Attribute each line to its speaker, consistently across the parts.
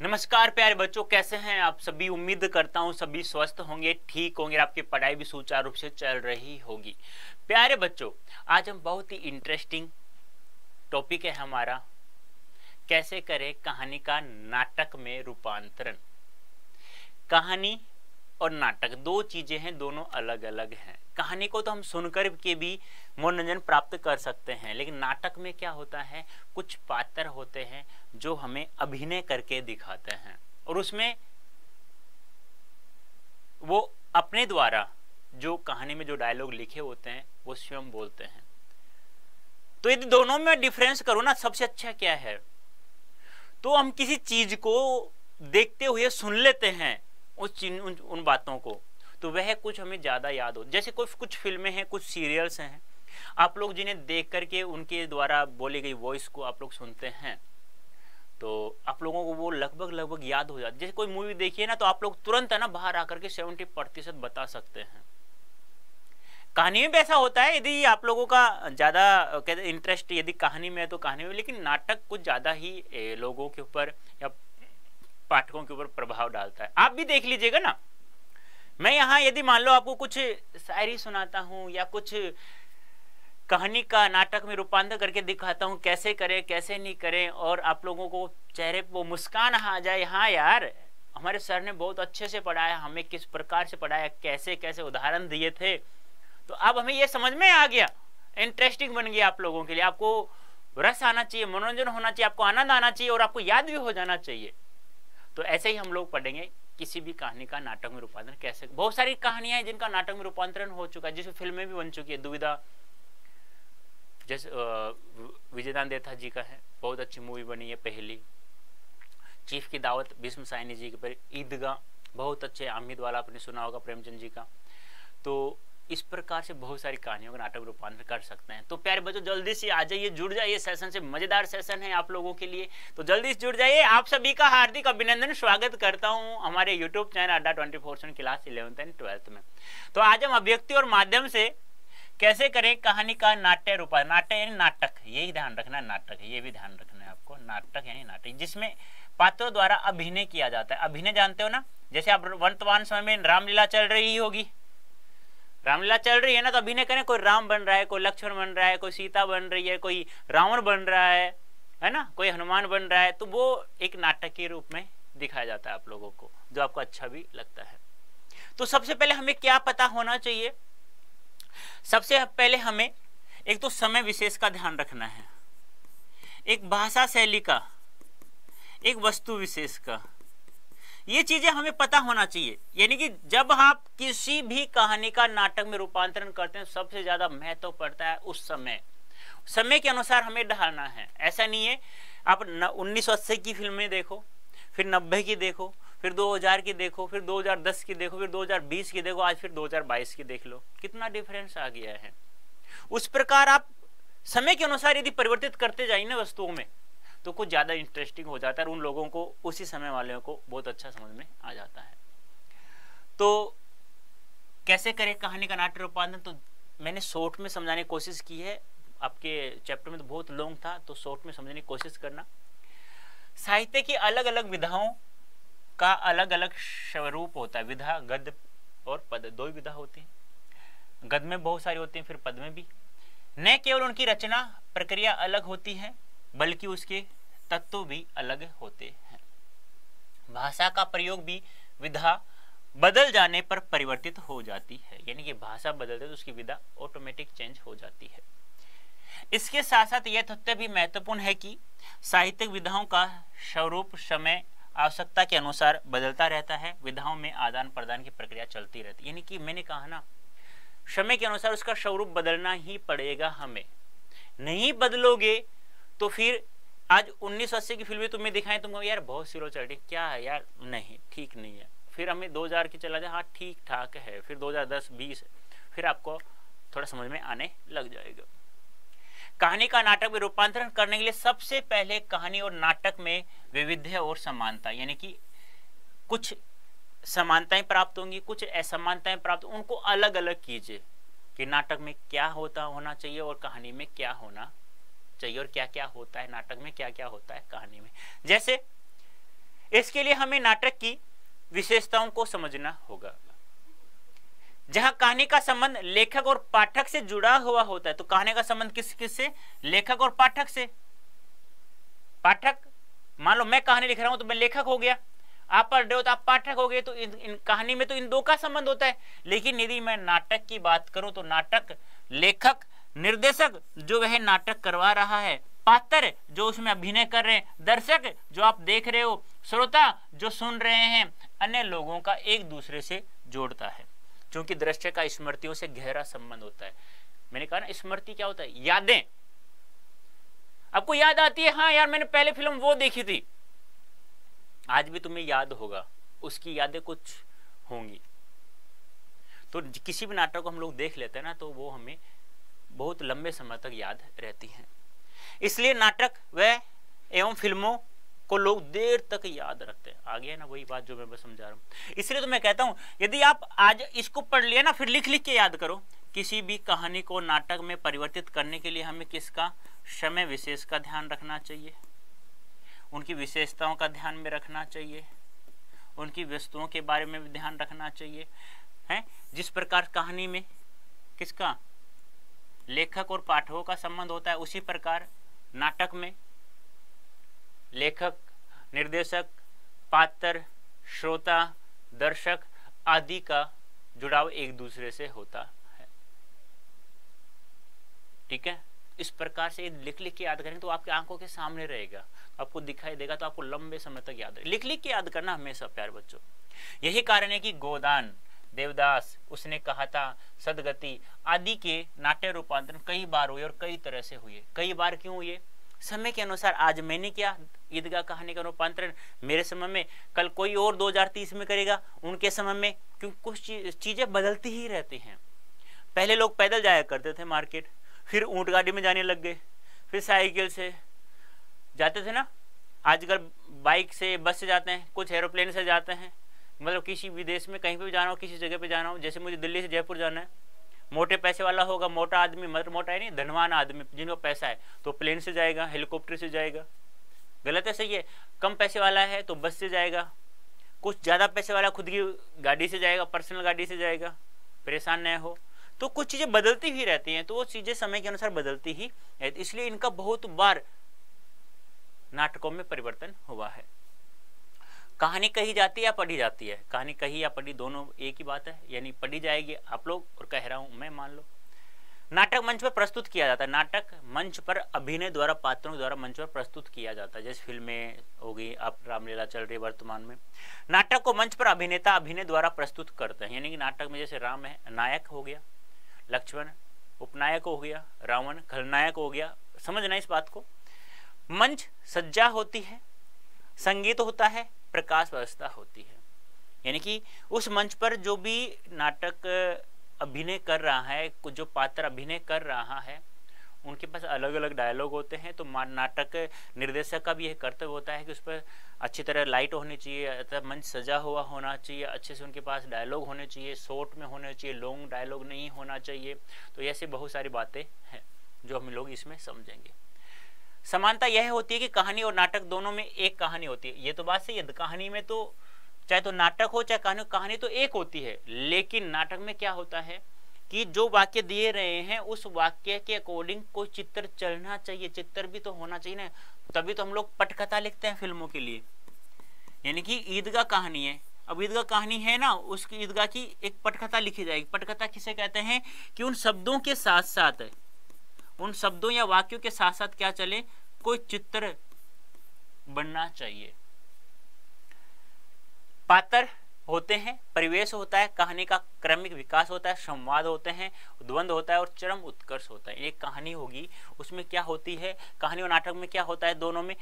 Speaker 1: नमस्कार प्यारे बच्चों, कैसे हैं आप सभी। उम्मीद करता हूं सभी स्वस्थ होंगे, ठीक होंगे, आपकी पढ़ाई भी सुचारू रूप से चल रही होगी। प्यारे बच्चों, आज हम बहुत ही इंटरेस्टिंग टॉपिक है हमारा, कैसे करें कहानी का नाटक में रूपांतरण। कहानी और नाटक दो चीजें हैं, दोनों अलग अलग हैं। कहानी को तो हम सुनकर के भी मनोरंजन प्राप्त कर सकते हैं, लेकिन नाटक में क्या होता है, कुछ पात्र होते हैं जो हमें अभिनय करके दिखाते हैं और उसमें वो अपने द्वारा जो कहानी में जो डायलॉग लिखे होते हैं वो स्वयं बोलते हैं। तो यदि दोनों में डिफरेंस करो ना, सबसे अच्छा क्या है, तो हम किसी चीज को देखते हुए सुन लेते हैं उन बातों को, तो वह कुछ हमें ज्यादा याद हो। जैसे कुछ फिल्में हैं, कुछ सीरियल्स हैं, आप लोग जिन्हें देख करके उनके द्वारा बोली गई वॉइस को आप लोग सुनते हैं तो आप लोगों को वो लगभग याद हो जाती। जैसे कोई मूवी देखिए ना, तो आप लोग तुरंत है ना बाहर आकर के 70% बता सकते हैं। कहानी में भी ऐसा होता है, यदि आप लोगों का ज्यादा इंटरेस्ट यदि कहानी में है तो कहानी में, लेकिन नाटक कुछ ज्यादा ही लोगों के ऊपर या पाठकों के ऊपर प्रभाव डालता है। आप भी देख लीजिएगा ना, मैं यहाँ यदि मान लो आपको कुछ शायरी सुनाता हूँ या कुछ कहानी का नाटक में रूपांतर करके दिखाता हूँ, कैसे करें कैसे नहीं करें, और आप लोगों को चेहरे पर मुस्कान आ जाए, हाँ यार हमारे सर ने बहुत अच्छे से पढ़ाया, हमें किस प्रकार से पढ़ाया, कैसे कैसे उदाहरण दिए थे, तो अब हमें ये समझ में आ गया, इंटरेस्टिंग बन गया आप लोगों के लिए। आपको रस आना चाहिए, मनोरंजन होना चाहिए, आपको आनंद आना चाहिए और आपको याद भी हो जाना चाहिए। तो ऐसे ही हम लोग पढ़ेंगे किसी भी कहानी का नाटक में रूपांतरण कैसे। बहुत सारी कहानियां हैं जिनका नाटक में रूपांतरण हो चुका है, जिसमें फिल्में भी बन चुकी है। दुविधा जैसे विजयदान देथा जी का है, बहुत अच्छी मूवी बनी है पहली। चीफ की दावत भीष्म साइनी जी के पर, ईदगाह बहुत अच्छे, आमिद वाला आपने सुना होगा प्रेमचंद जी का। तो इस प्रकार से बहुत सारी कहानियों का नाटक रूपांतर कर सकते हैं। तो प्यारे बच्चों जल्दी से आ जाइए, जुड़ जाइए सेशन से, मजेदार सेशन है आप लोगों के लिए, तो जल्दी से जुड़ जाइए। आप सभी का हार्दिक अभिनंदन, स्वागत करता हूं हमारे यूट्यूब चैनल अड्डा 24/7 क्लास 11th एंड 12th में। तो आज हम अभिव्यक्ति और माध्यम से कैसे करें कहानी का नाट्य रूपांतरण। नाट्य यानी नाटक, यही ध्यान रखना, नाटक ये भी ध्यान रखना है आपको। नाटक यानी नाटक जिसमें पात्रों द्वारा अभिनय किया जाता है। अभिनय जानते हो ना, जैसे आप वर्तमान समय में रामलीला चल रही होगी, रामलीला चल रही है ना, तो अभिनय करें, कोई राम बन रहा है, कोई लक्ष्मण बन रहा है, कोई सीता बन रही है, कोई रावण बन रहा है ना, कोई हनुमान बन रहा है, तो वो एक नाटक के रूप में दिखाया जाता है आप लोगों को, जो आपको अच्छा भी लगता है। तो सबसे पहले हमें क्या पता होना चाहिए, सबसे पहले हमें एक तो समय विशेष का ध्यान रखना है, एक भाषा शैली का, एक वस्तु विशेष का, ये चीजें हमें पता होना चाहिए। यानी कि जब आप किसी भी कहानी का नाटक में रूपांतरण करते हैं, सबसे ज्यादा महत्व पड़ता है उस समय के अनुसार हमें ढालना है। ऐसा नहीं है आप 1980 की फिल्में देखो, फिर 90 की देखो, फिर 2000 की देखो, फिर 2010 की देखो, फिर 2020 की देखो, आज फिर 2022 की देख लो, कितना डिफरेंस आ गया है। उस प्रकार आप समय के अनुसार यदि परिवर्तित करते जाइए ना वस्तुओं में, तो कुछ ज्यादा इंटरेस्टिंग हो जाता है और उन लोगों को, उसी समय वालों को बहुत अच्छा समझ में आ जाता है। तो कैसे करें कहानी का नाट्य रूपांतरण, तो मैंने शॉर्ट में समझाने की कोशिश की है। आपके चैप्टर में तो बहुत लॉन्ग था, तो शॉर्ट में समझने की कोशिश करना। साहित्य की अलग अलग विधाओं का अलग अलग स्वरूप होता है। विधा, गद्य और पद, दो ही विधा होती है। गद्य में बहुत सारी होती है, फिर पद में भी। न केवल उनकी रचना प्रक्रिया अलग होती है, बल्कि उसके तत्व भी अलग होते हैं। भाषा का प्रयोग भी विधा बदल जाने पर परिवर्तित हो जाती है। यानी कि भाषा बदलते तो उसकी विधा ऑटोमेटिक चेंज हो जाती है। इसके साथ साथ यह तथ्य भी महत्वपूर्ण है कि साहित्यिक विधाओं का स्वरूप समय आवश्यकता के अनुसार बदलता रहता है। विधाओं में आदान प्रदान की प्रक्रिया चलती रहती है। यानी कि मैंने कहा ना, समय के अनुसार उसका स्वरूप बदलना ही पड़ेगा हमें। नहीं बदलोगे तो फिर आज 1980 की फिल्में तुम्हें दिखाएं, तुमको यार बहुत स्लो चल रही, क्या है यार, नहीं ठीक नहीं है। फिर हमें 2000 की चला जाए, हाँ ठीक ठाक है, फिर 2010-20, फिर आपको थोड़ा समझ में आने लग जाएगा। कहानी का नाटक में रूपांतरण करने के लिए सबसे पहले कहानी और नाटक में वैविध्य और समानता, यानी कि कुछ समानताएं प्राप्त होंगी, कुछ असमानताएं प्राप्त, उनको अलग अलग कीजिए कि नाटक में क्या होना चाहिए और कहानी में क्या होना चाहिए, और क्या क्या होता है नाटक में, क्या क्या होता है कहानी में। जैसे इसके लिए हमें नाटक की विशेषताओं को समझना होगा। जहां कहानी का संबंध लेखक और पाठक से जुड़ा हुआ होता है, तो कहानी का संबंध किस से? लेखक और पाठक से। पाठक, मान लो मैं कहानी लिख रहा हूं तो मैं लेखक हो गया, आप पढ़ रहे हो तो आप पाठक हो गए, तो इन कहानी में तो इन दो का संबंध होता है। लेकिन यदि मैं नाटक की बात करूं तो नाटक लेखक, निर्देशक जो वह नाटक करवा रहा है, पात्र जो उसमें अभिनय कर रहे हैं, दर्शक जो आप देख रहे हो, श्रोता जो सुन रहे हैं, अन्य लोगों का एक दूसरे से जोड़ता है। क्योंकि दृश्य का स्मृतियों से गहरा संबंध होता है। मैंने कहा ना, स्मृति क्या होता है? यादें। आपको याद आती है, हाँ यार मैंने पहले फिल्म वो देखी थी, आज भी तुम्हें याद होगा, उसकी यादें कुछ होंगी। तो किसी भी नाटक को हम लोग देख लेते हैं ना, तो वो हमें बहुत लंबे समय तक याद रहती है। इसलिए नाटक व एवं फिल्मों को लोग देर तक याद रखते हैं। आगे है ना वही बात जो मैं बस समझा रहा हूं। इसलिए तो मैं कहता हूं, यदि आप आज इसको पढ़ लिया ना, फिर लिख लिख के याद करो। किसी भी कहानी को नाटक में परिवर्तित करने के लिए हमें किसका? समय विशेष का ध्यान रखना चाहिए, उनकी विशेषताओं का ध्यान में रखना चाहिए, उनकी वस्तुओं के बारे में भी ध्यान रखना चाहिए, है। जिस प्रकार कहानी में किसका? लेखक और पाठकों का संबंध होता है, उसी प्रकार नाटक में लेखक, निर्देशक, पात्र, श्रोता, दर्शक आदि का जुड़ाव एक दूसरे से होता है। ठीक है, इस प्रकार से लिख लिख के याद करें तो आपकी आंखों के सामने रहेगा, आपको दिखाई देगा, तो आपको लंबे समय तक याद रहेगा। लिख लिख के याद करना हमेशा प्यारे बच्चों। यही कारण है कि गोदान, देवदास, उसने कहा था, सदगति आदि के नाट्य रूपांतरण कई बार हुए और कई तरह से हुए। कई बार क्यों हुए? समय के अनुसार। आज मैंने किया ईदगाह कहानी का रूपांतरण, मेरे समय में कल कोई और 2030 में करेगा, उनके समय में, क्योंकि कुछ चीजें बदलती ही रहती हैं। पहले लोग पैदल जाया करते थे मार्केट, फिर ऊंट गाड़ी में जाने लग गए, फिर साइकिल से जाते थे ना, आजकल बाइक से, बस से जाते हैं, कुछ एरोप्लेन से जाते हैं। मतलब किसी विदेश में कहीं पे भी जाना हो, किसी जगह पे जाना हो, जैसे मुझे दिल्ली से जयपुर जाना है, मोटे पैसे वाला होगा, मोटा आदमी, मतलब मोटा है नहीं, धनवान आदमी जिनको पैसा है तो प्लेन से जाएगा, हेलीकॉप्टर से जाएगा। गलत है? सही है? कम पैसे वाला है तो बस से जाएगा, कुछ ज्यादा पैसे वाला खुद की गाड़ी से जाएगा, पर्सनल गाड़ी से जाएगा, परेशान न हो। तो कुछ चीजें बदलती ही रहती हैं, तो वो चीजें समय के अनुसार बदलती ही है, इसलिए इनका बहुत बार नाटकों में परिवर्तन हुआ है। कहानी कही जाती है या पढ़ी जाती है? कहानी कही या पढ़ी दोनों एक ही बात है, यानी पढ़ी जाएगी आप लोग और कह रहा हूं मैं, मान लो। नाटक मंच पर प्रस्तुत किया जाता है। नाटक मंच पर अभिनय द्वारा, पात्रों द्वारा मंच पर प्रस्तुत किया जाता है। जैसे फिल्में हो गई, अब रामलीला चल रही है वर्तमान में। नाटक को मंच पर अभिनेता अभिनय द्वारा प्रस्तुत करते हैं, यानी कि नाटक में जैसे राम है नायक हो गया, लक्ष्मण उपनायक हो गया, रावण खलनायक हो गया। समझना इस बात को। मंच सज्जा होती है, संगीत होता है, प्रकाश व्यवस्था होती है, यानी कि उस मंच पर जो भी नाटक अभिनय कर रहा है, जो पात्र अभिनय कर रहा है, उनके पास अलग अलग डायलॉग होते हैं। तो नाटक निर्देशक का भी यह कर्तव्य होता है कि उस पर अच्छी तरह लाइट होनी चाहिए, मंच सजा हुआ होना चाहिए, अच्छे से उनके पास डायलॉग होने चाहिए, शॉर्ट में होने चाहिए, लॉन्ग डायलॉग नहीं होना चाहिए। तो ऐसे बहुत सारी बातें हैं जो हम लोग इसमें समझेंगे। समानता यह होती है कि कहानी और नाटक दोनों में एक कहानी होती है। ये तो बात सही है, कहानी में तो चाहे तो नाटक हो चाहे कहानी, कहानी तो एक होती है। लेकिन नाटक में क्या होता है कि जो वाक्य दिए रहे हैं उस वाक्य के अकॉर्डिंग कोई चित्र चलना चाहिए, चित्र भी तो होना चाहिए ना, तभी तो हम लोग पटकथा लिखते हैं फिल्मों के लिए। यानी कि ईदगाह कहानी है, अब ईदगाह कहानी है ना, उसकी ईदगाह की एक पटकथा लिखी जाएगी। पटकथा किसे कहते हैं कि उन शब्दों के साथ साथ, उन शब्दों या वाक्यों के साथ साथ क्या चले, कोई चित्र बनना चाहिए। पात्र होते हैं, परिवेश होता है, कहानी का क्रमिक विकास होता है, संवाद होते हैं, द्वंद्व होता है और चरम उत्कर्ष होता है। एक कहानी होगी उसमें क्या होती है, कहानी और नाटक में क्या होता है, दोनों में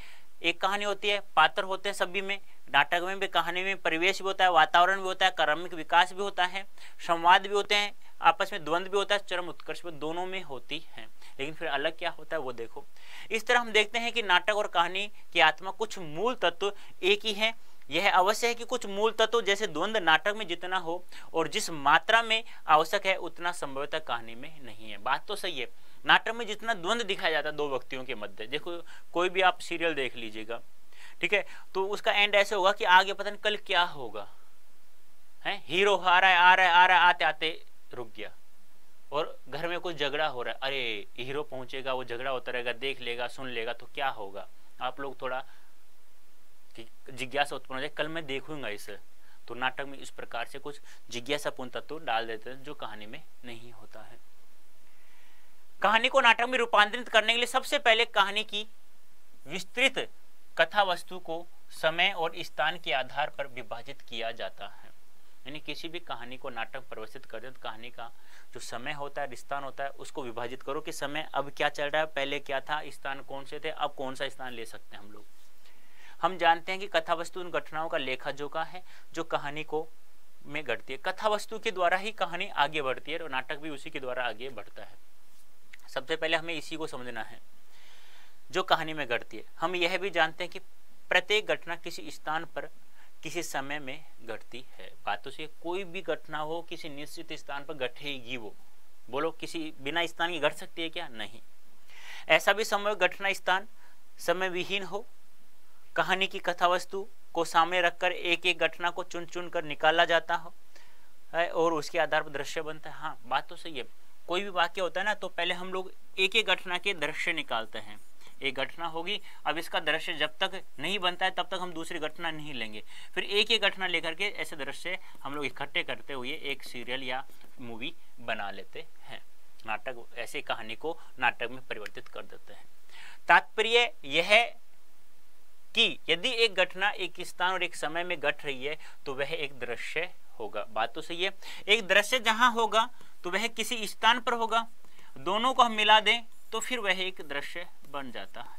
Speaker 1: एक कहानी होती है, पात्र होते हैं सभी में, नाटक में भी, कहानी में परिवेश भी होता है, वातावरण भी होता है, क्रमिक विकास भी होता है, संवाद भी होते हैं, आपस में द्वंद्व भी होता है, चरम उत्कर्ष भी दोनों में होती है। लेकिन फिर अलग क्या होता है वो देखो। इस तरह हम देखते हैं कि नाटक और कहानी की आत्मा कुछ मूल तत्व एक ही है। यह अवश्य है कि कुछ मूल तत्व जैसे द्वंद्व नाटक में जितना हो और जिस मात्रा में आवश्यक है उतना संभवतः कहानी में नहीं है। बात तो सही है, नाटक में जितना द्वंद्व दिखाया जाता है दो व्यक्तियों के मध्य, देखो कोई भी आप सीरियल देख लीजिएगा, ठीक है। तो उसका एंड ऐसे होगा कि आगे पता नहीं कल क्या होगा, है हीरो आ रहा है आ रहा है आ रहा है, आते आते रुक गया, और घर में कुछ झगड़ा हो रहा है, अरे हीरो पहुंचेगा, वो झगड़ा होता रहेगा, देख लेगा सुन लेगा तो क्या होगा। आप लोग थोड़ा जिज्ञासा उत्पन्न हो जाए, कल मैं देखूंगा इसे। तो नाटक में इस प्रकार से कुछ जिज्ञासापूर्ण तत्व डाल देते हैं जो कहानी में नहीं होता है। कहानी को नाटक में रूपांतरित करने के लिए सबसे पहले कहानी की विस्तृत कथा वस्तु को समय और स्थान के आधार पर विभाजित किया जाता है। यानी किसी भी कहानी को नाटक परिवर्तित कर दे तो कहानी का जो समय होता है, स्थान होता है, उसको विभाजित करो कि समय अब क्या चल रहा है, पहले क्या था, स्थान कौन से थे, अब कौन सा स्थान ले सकते हैं हम लोग। हम जानते हैं कि कथा वस्तु उन घटनाओं का लेखा जोखा है जो कहानी को में घटती है। कथा वस्तु के द्वारा ही कहानी आगे बढ़ती है और नाटक भी उसी के द्वारा आगे बढ़ता है। सबसे पहले हमें इसी को समझना है जो कहानी में घटती है। हम यह भी जानते हैं कि प्रत्येक घटना किसी स्थान पर किसी समय में घटती है। बातों से कोई भी घटना हो किसी निश्चित स्थान पर घटेगी। वो बोलो किसी बिना स्थान की घट सकती है क्या? नहीं। ऐसा भी समय घटना स्थान समय विहीन हो, कहानी की कथा वस्तु को सामने रखकर एक एक घटना को चुन चुन कर निकाला जाता हो और उसके आधार पर दृश्य बनता है। हाँ बात तो सही है। कोई भी वाक्य होता है ना तो पहले हम लोग एक एक घटना के दृश्य निकालते हैं। एक घटना होगी, अब इसका दृश्य जब तक नहीं बनता है तब तक हम दूसरी घटना नहीं लेंगे। फिर एक एक घटना लेकर के ऐसे दृश्य हम लोग इकट्ठे करते हुए एक सीरियल या मूवी बना लेते हैं। नाटक ऐसे कहानी को नाटक में परिवर्तित कर देते हैं। तात्पर्य यह कि यदि एक घटना एक स्थान और एक समय में घट रही है तो वह एक दृश्य होगा। बात तो सही है। एक दृश्य जहां होगा तो वह किसी स्थान पर होगा। दोनों को हम मिला दें तो फिर वह एक दृश्य बन जाता है।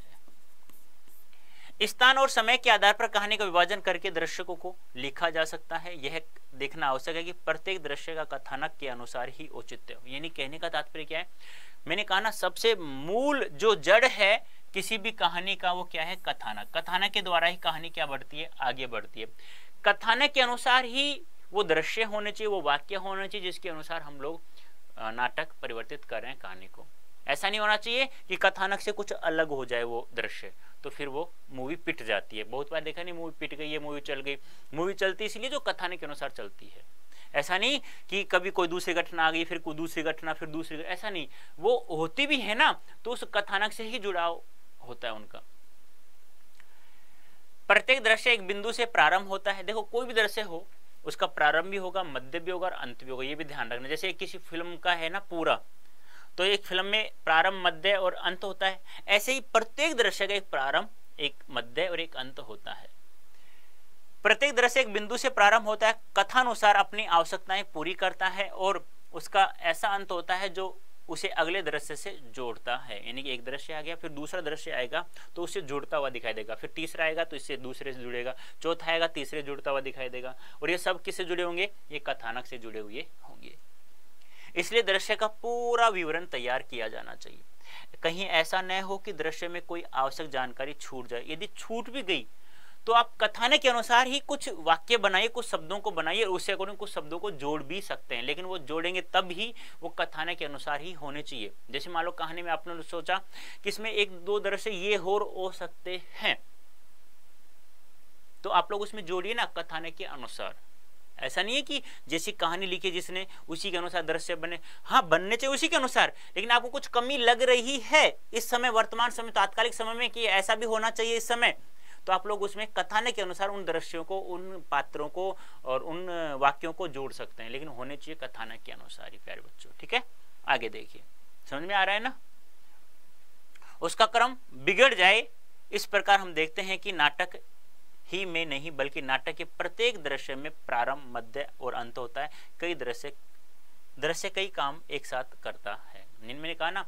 Speaker 1: स्थान और समय के आधार पर कहानी का विभाजन करके दृश्यों को लिखा जा सकता है। यह देखना आवश्यक है कि प्रत्येक दृश्य का कथानक के अनुसार ही औचित्य हो। यानी कहने का तात्पर्य क्या है? मैंने कहा ना सबसे मूल जो जड़ है किसी भी कहानी का वो क्या है? कथानक। कथानक के द्वारा ही कहानी क्या बढ़ती है? आगे बढ़ती है। कथानक के अनुसार ही वो दृश्य होने चाहिए, वो वाक्य होने चाहिए जिसके अनुसार हम लोग नाटक परिवर्तित कर रहे हैं कहानी को। ऐसा नहीं होना चाहिए कि कथानक से कुछ अलग हो जाए वो दृश्य, तो फिर वो मूवी पिट जाती है। बहुत बार देखा नहीं, मूवी पिट गई है, मूवी चल गई। मूवी चलती इसलिए जो कथानक के अनुसार चलती है। ऐसा नहीं कि कभी कोई दूसरी घटना आ गई फिर कोई दूसरी घटना फिर दूसरी, ऐसा नहीं। वो होती भी है ना तो उस कथानक से ही जुड़ाव होता है उनका। प्रत्येक दृश्य एक बिंदु से प्रारंभ होता है। देखो कोई भी दृश्य हो उसका प्रारंभ भी होगा, मध्य भी होगा और अंत भी होगा। ये भी ध्यान रखना। जैसे किसी फिल्म का है ना पूरा, तो एक फिल्म में प्रारंभ मध्य और अंत होता है। ऐसे ही प्रत्येक दृश्य का एक प्रारंभ एक मध्य और एक अंत होता है। प्रत्येक दृश्य एक बिंदु से प्रारंभ होता है, कथानुसार अपनी आवश्यकताएं पूरी करता है और उसका ऐसा अंत होता है जो उसे अगले दृश्य से जोड़ता है। यानी कि एक दृश्य आ गया फिर दूसरा दृश्य आएगा तो उससे जुड़ता हुआ दिखाई देगा, फिर तीसरा आएगा तो इससे दूसरे से जुड़ेगा, चौथा आएगा तीसरे जुड़ता हुआ दिखाई देगा। और ये सब किससे जुड़े होंगे? ये कथानक से जुड़े हुए होंगे। इसलिए दृश्य का पूरा विवरण तैयार किया जाना चाहिए। कहीं ऐसा न हो कि दृश्य में कोई आवश्यक जानकारी छूट जाए। यदि छूट भी गई तो आप कथानक के अनुसार ही कुछ वाक्य बनाइए, कुछ शब्दों को बनाइए, उससे अकॉर्डिंग कुछ शब्दों को जोड़ भी सकते हैं, लेकिन वो जोड़ेंगे तब ही वो कथानक के अनुसार ही होने चाहिए। जैसे मान लो कहानी में आपने सोचा कि इसमें एक दो दृश्य ये हो सकते हैं, तो आप लोग उसमें जोड़िए ना कथानक के अनुसार। ऐसा नहीं है कि जैसी कहानी लिखी जिसने उसी के अनुसार दृश्य बने। हाँ बनने चाहिए उसी के अनुसार, लेकिन आपको कुछ कमी लग रही है इस समय, वर्तमान समय, तात्कालिक समय में कि ऐसा भी होना चाहिए इस समय, तो आप लोग उसमें कथानक के अनुसार उन दृश्यों को, उन पात्रों को और उन वाक्यों को जोड़ सकते हैं, लेकिन होने चाहिए कथानक के अनुसार ही प्यारे बच्चों। ठीक है, आगे देखिए, समझ में आ रहा है ना? उसका क्रम बिगड़ जाए इस प्रकार हम देखते हैं कि नाटक ही में नहीं बल्कि नाटक के प्रत्येक दृश्य में प्रारंभ मध्य और अंत होता है। कई दृश्य कई काम एक साथ करता है। मैंने कहा ना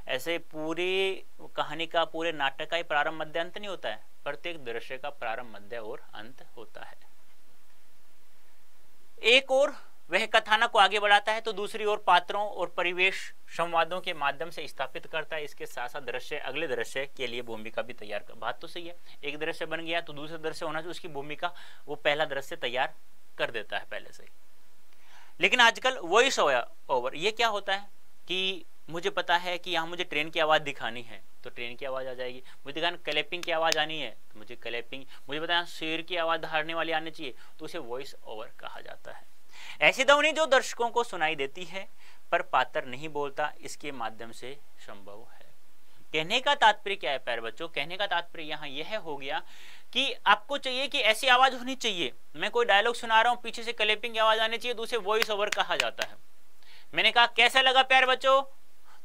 Speaker 1: ऐसे पूरी कहानी का, पूरे नाटक का ही प्रारंभ मध्य अंत नहीं होता है, प्रत्येक दृश्य का प्रारंभ मध्य और अंत होता है। एक और वह कथानक को आगे बढ़ाता है तो दूसरी ओर पात्रों और परिवेश संवादों के माध्यम से स्थापित करता है। इसके साथ साथ दृश्य अगले दृश्य के लिए भूमिका भी तैयार कर। बात तो सही है, एक दृश्य बन गया तो दूसरा दृश्य होना चाहिए, उसकी भूमिका वो पहला दृश्य तैयार कर देता है पहले से। लेकिन आजकल वॉइस ओवर ये क्या होता है कि मुझे पता है कि यहाँ मुझे ट्रेन की आवाज़ दिखानी है तो ट्रेन की आवाज़ आ जाएगी, मुझे दिखाना क्लैपिंग की आवाज़ आनी है तो मुझे क्लैपिंग, मुझे पता है शेर की आवाज़ धारने वाली आनी चाहिए तो उसे वॉइस ओवर कहा जाता है। ऐसी ध्वनि जो दर्शकों को सुनाई देती है पर पात्र नहीं बोलता, इसके माध्यम से संभव है। कहने का तात्पर्य क्या है प्यारे बच्चों? कहने का तात्पर्य यहाँ यह हो गया कि आपको चाहिए कि ऐसी आवाज होनी चाहिए, मैं कोई डायलॉग सुना रहा हूँ पीछे से क्लैपिंग की आवाज आनी चाहिए तो उसे वॉइस ओवर कहा जाता है। मैंने कहा कैसा लगा प्यारे बच्चों,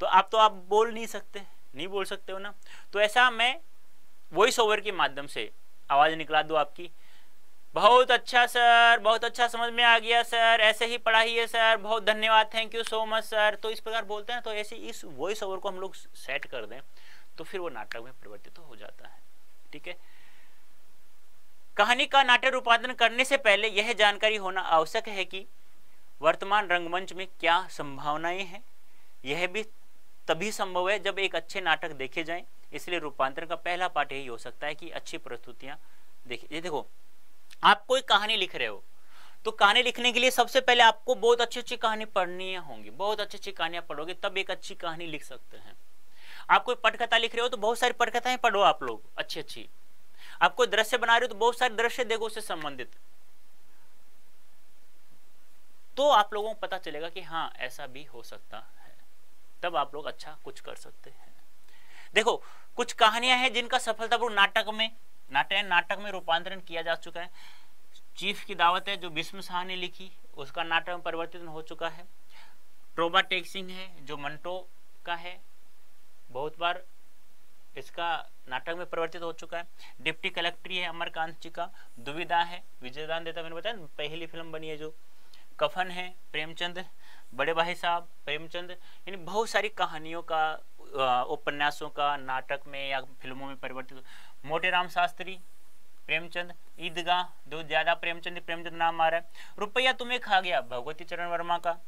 Speaker 1: तो आप बोल नहीं सकते, नहीं बोल सकते हो ना, तो ऐसा मैं वॉइस ओवर के माध्यम से आवाज निकला दूं आपकी, बहुत अच्छा सर, बहुत अच्छा समझ में आ गया सर, ऐसे ही पढ़ाइए सर, बहुत धन्यवाद, thank you so much sir, तो इस प्रकार बोलते हैं। तो ऐसे इस वॉइस ओवर को हम लोग सेट कर दें तो फिर वो नाटक में परिवर्तित तो हो जाता है। ठीक है, कहानी का नाट्य रूपांतरण करने से पहले यह जानकारी होना आवश्यक है कि वर्तमान रंगमंच में क्या संभावनाएं हैं। यह भी तभी संभव है जब एक अच्छे नाटक देखे जाएं, इसलिए रूपांतरण का पहला पार्ट यही हो सकता है कि अच्छी प्रस्तुतियां देखिए। ये देखो, आप कोई कहानी लिख रहे हो तो कहानी लिखने के लिए सबसे पहले आपको बहुत अच्छी अच्छी कहानी पढ़नी होंगी, बहुत अच्छी अच्छी कहानियां पढ़ोगे तब एक अच्छी कहानी लिख सकते हैं। आप कोई पटकथा लिख रहे हो तो बहुत सारी पटकथाएं पढ़ो आप लोग अच्छी अच्छी। आप कोई दृश्य बना रहे हो तो बहुत सारे दृश्य देखो उससे संबंधित, तो आप लोगों को पता चलेगा कि हाँ ऐसा भी हो सकता है, तब आप लोग अच्छा कुछ कर सकते हैं। देखो, कुछ कहानियां हैं जिनका सफलतापूर्वक नाटक में रूपांतरण किया जा चुका है। चीफ की दावत है जो भीष्म शाह ने लिखी, उसका नाटक में परिवर्तित हो चुका है। ट्रोबा टेक्सिंग है जो मंटो का है, बहुत बार इसका नाटक में परिवर्तित हो चुका है। डिप्टी कलेक्ट्री है अमरकांत जी का। दुविधा है विजयदान देता, मैंने बताया पहली फिल्म बनी है जो। कफन है प्रेमचंद, बड़े भाई साहब प्रेमचंद, यानी बहुत सारी कहानियों का, उपन्यासों का नाटक में या फिल्मों में परिवर्तित। मोटेराम शास्त्री प्रेमचंद, ईदगाह दो ज्यादा प्रेमचंद नाम आ रहा है। रुपया तुम्हें खा गया भगवती चरण वर्मा का।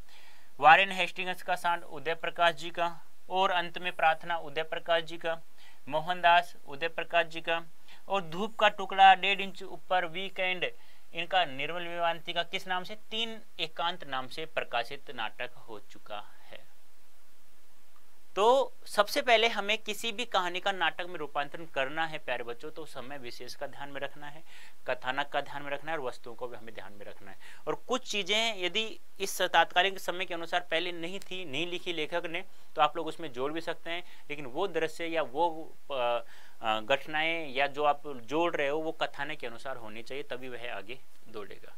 Speaker 1: वारेन हेस्टिंग्स का सांड उदय प्रकाश जी का। और अंत में प्रार्थना उदय प्रकाश जी का। मोहनदास उदय प्रकाश जी का। और धूप का टुकड़ा 1.5 इंच ऊपर वीकेंड, इनका निर्मल विवांती का किस नाम से, 3 एकांत नाम से प्रकाशित नाटक हो चुका है। तो सबसे पहले हमें किसी भी कहानी का नाटक में रूपांतरण करना है प्यारे बच्चों, तो समय विशेष का ध्यान में रखना है, कथानक का ध्यान में रखना है और वस्तुओं को भी हमें ध्यान में रखना है। और कुछ चीजें यदि इस तात्कालिक समय के अनुसार पहले नहीं लिखी लेखक ने, तो आप लोग उसमें जोड़ भी सकते हैं, लेकिन वो दृश्य या वो घटनाएं या जो आप जोड़ रहे हो वो कथानक के अनुसार होनी चाहिए, तभी वह आगे दौड़ेगा।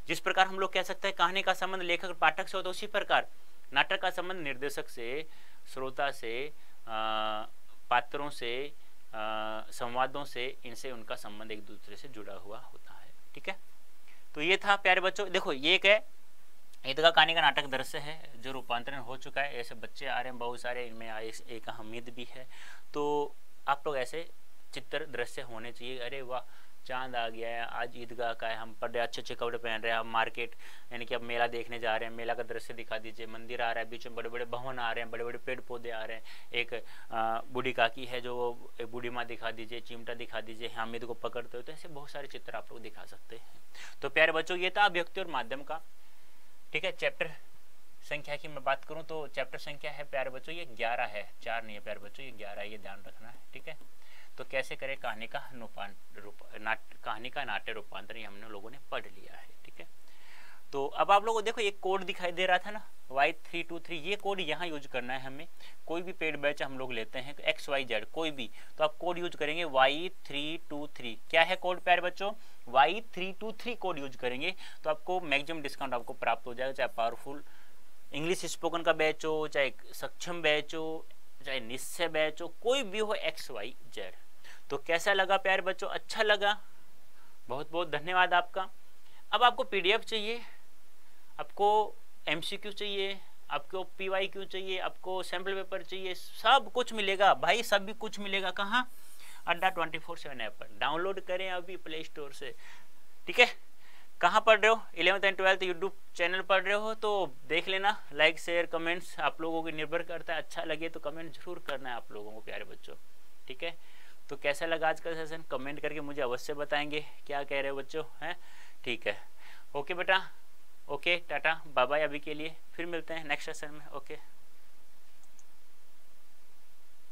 Speaker 1: जिस प्रकार हम लोग कह सकते हैं कहानी का संबंध लेखक पाठक से होता है, उसी प्रकार नाटक का संबंध निर्देशक से, श्रोता से, पात्रों से, संवादों से, इनसे उनका संबंध एक दूसरे से जुड़ा हुआ होता है। ठीक है, तो ये था प्यारे बच्चों। देखो ये एक है ईदगाह कहानी का नाटक दृश्य है जो रूपांतरण हो चुका है। ऐसे बच्चे आ रहे हैं बहुत सारे, इनमें एक अहमियत भी है। तो आप लोग ऐसे चित्र दृश्य होने चाहिए। अरे वाह चांद आ गया है, आज ईदगाह का है, हम पढ़ रहे, अच्छे अच्छे कपड़े पहन रहे हैं, हम मार्केट यानी कि अब मेला देखने जा रहे हैं, मेला का दृश्य दिखा दीजिए, मंदिर आ रहा है, बीच में बड़े बड़े भवन आ रहे हैं, बड़े बड़े पेड़ पौधे आ रहे हैं, एक बूढ़ी काकी है जो एक बूढ़ी माँ दिखा दीजिए, चिमटा दिखा दीजिए, हामिद को पकड़ते हो, तो ऐसे बहुत सारे चित्र आप लोग दिखा सकते हैं। तो प्यारे बच्चों ये था अभिव्यक्ति और माध्यम का। ठीक है, चैप्टर संख्या की मैं बात करूँ तो चैप्टर संख्या है प्यारे बच्चों ये 11 है, 4 नहीं है प्यारे बच्चों, ये 11 है, ये ध्यान रखना है। ठीक है, तो कैसे करें कहानी का नाट्य रूपांतरण हम लोगों ने पढ़ लिया है। ठीक है, तो अब आप लोगों को देखो एक कोड दिखाई दे रहा था ना Y323, ये कोड यहाँ यूज करना है हमें। कोई भी पेड बैच हम लोग लेते हैं XYZ कोई भी, तो आप कोड यूज करेंगे Y323। क्या है कोड प्यारे बच्चों? Y323 कोड यूज करेंगे तो आपको मैक्सिमम डिस्काउंट आपको प्राप्त हो जाएगा। चाहे पावरफुल इंग्लिश स्पोकन का बैच हो, चाहे सक्षम बैच हो, चाहे निश्चय बैच हो, कोई भी हो XYZ। तो कैसा लगा प्यारे बच्चों? अच्छा लगा, बहुत बहुत धन्यवाद आपका। अब आपको PDF चाहिए, आपको MCQ चाहिए, आपको PYQ चाहिए, आपको सैंपल पेपर चाहिए, सब कुछ मिलेगा भाई, सब भी कुछ मिलेगा। कहाँ? अड्डा 24/7 ऐप पर डाउनलोड करें अभी प्ले स्टोर से। ठीक है, कहाँ पढ़ रहे हो? 11th and 12th YouTube channel पढ़ रहे हो तो देख लेना। लाइक शेयर कमेंट्स आप लोगों को निर्भर करता है, अच्छा लगे तो कमेंट जरूर करना है आप लोगों को प्यारे बच्चों। ठीक है, तो कैसा लगा आज का सेशन कमेंट करके मुझे अवश्य बताएंगे, क्या कह रहे हो बच्चों हैं। ठीक है, ओके बेटा, ओके टाटा बाय बाय अभी के लिए, फिर मिलते हैं नेक्स्ट सेशन में। ओके।